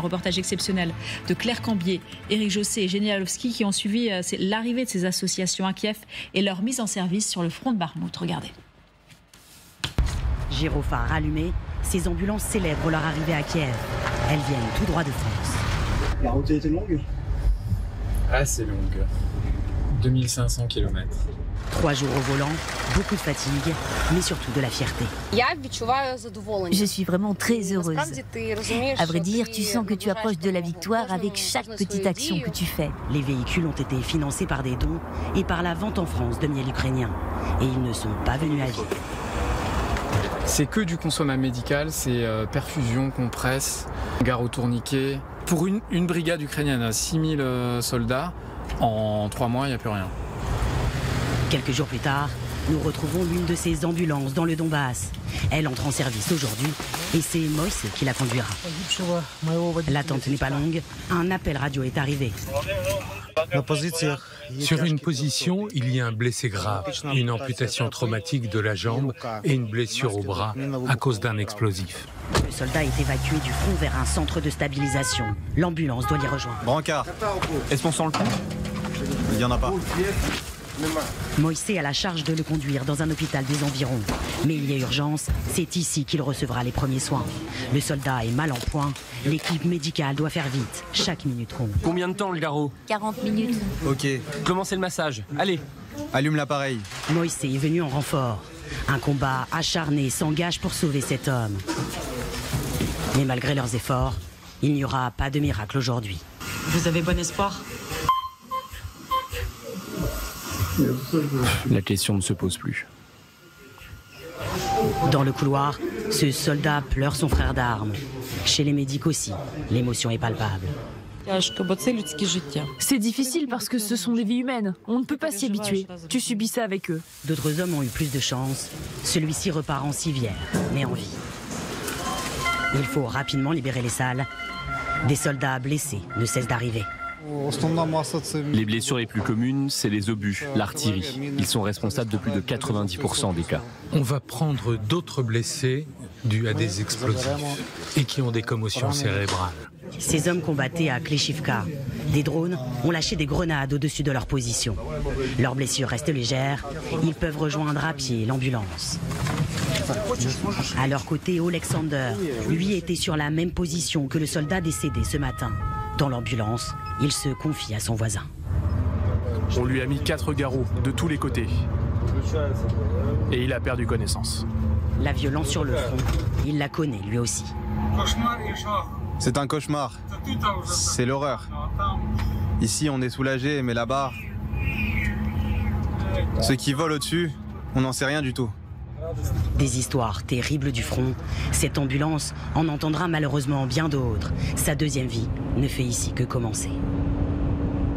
reportage exceptionnel de Claire Cambier, Éric Josset et Jenny Lalowski qui ont suivi l'arrivée de ces associations à Kiev et leur mise en service sur le front de Bakhmout. Regardez. Gyrophares allumés, ces ambulances célèbrent leur arrivée à Kiev. Elles viennent tout droit de France. La route était longue? Assez longue. 2500 km. 3 jours au volant, beaucoup de fatigue, mais surtout de la fierté. Je suis vraiment très heureuse. À vrai dire, tu sens que tu approches de la victoire avec chaque petite action que tu fais. Les véhicules ont été financés par des dons et par la vente en France de miel ukrainien. Et ils ne sont pas venus à vide. C'est que du consommable médical, c'est perfusion, compresse, gare au tourniquet. Pour une brigade ukrainienne à 6000 soldats, en 3 mois, il n'y a plus rien. Quelques jours plus tard, nous retrouvons l'une de ces ambulances dans le Donbass. Elle entre en service aujourd'hui et c'est Moïse qui la conduira. L'attente n'est pas longue, un appel radio est arrivé. Sur une position, il y a un blessé grave, une amputation traumatique de la jambe et une blessure au bras à cause d'un explosif. Le soldat est évacué du front vers un centre de stabilisation. L'ambulance doit l'y rejoindre. Brancard, est-ce qu'on sent le coup? Il n'y en a pas. Moïse a la charge de le conduire dans un hôpital des environs. Mais il y a urgence, c'est ici qu'il recevra les premiers soins. Le soldat est mal en point, l'équipe médicale doit faire vite, chaque minute compte. Combien de temps le garrot? 40 minutes. Ok, Commencez le massage, allez. allume l'appareil. Moïse est venu en renfort. Un combat acharné s'engage pour sauver cet homme. Mais malgré leurs efforts, il n'y aura pas de miracle aujourd'hui. Vous avez bon espoir? La question ne se pose plus. Dans le couloir, ce soldat pleure son frère d'armes. Chez les médics aussi, l'émotion est palpable. C'est difficile parce que ce sont des vies humaines. On ne peut pas s'y habituer. Tu subis ça avec eux. D'autres hommes ont eu plus de chance. Celui-ci repart en civière, mais en vie. Il faut rapidement libérer les salles. Des soldats blessés ne cessent d'arriver. Les blessures les plus communes, c'est les obus, l'artillerie. Ils sont responsables de plus de 90% des cas. On va prendre d'autres blessés dus à des explosifs et qui ont des commotions cérébrales. Ces hommes combattaient à Klishivka. Des drones ont lâché des grenades au-dessus de leur position. Leurs blessures restent légères. Ils peuvent rejoindre à pied l'ambulance. À leur côté, Alexander, lui, était sur la même position que le soldat décédé ce matin. Dans l'ambulance, il se confie à son voisin. On lui a mis 4 garrots de tous les côtés. Et il a perdu connaissance. La violence sur le front, il la connaît lui aussi. C'est un cauchemar. C'est l'horreur. Ici, on est soulagé, mais là-bas, ceux qui volent au-dessus, on n'en sait rien du tout. Des histoires terribles du front. Cette ambulance en entendra malheureusement bien d'autres. Sa deuxième vie ne fait ici que commencer.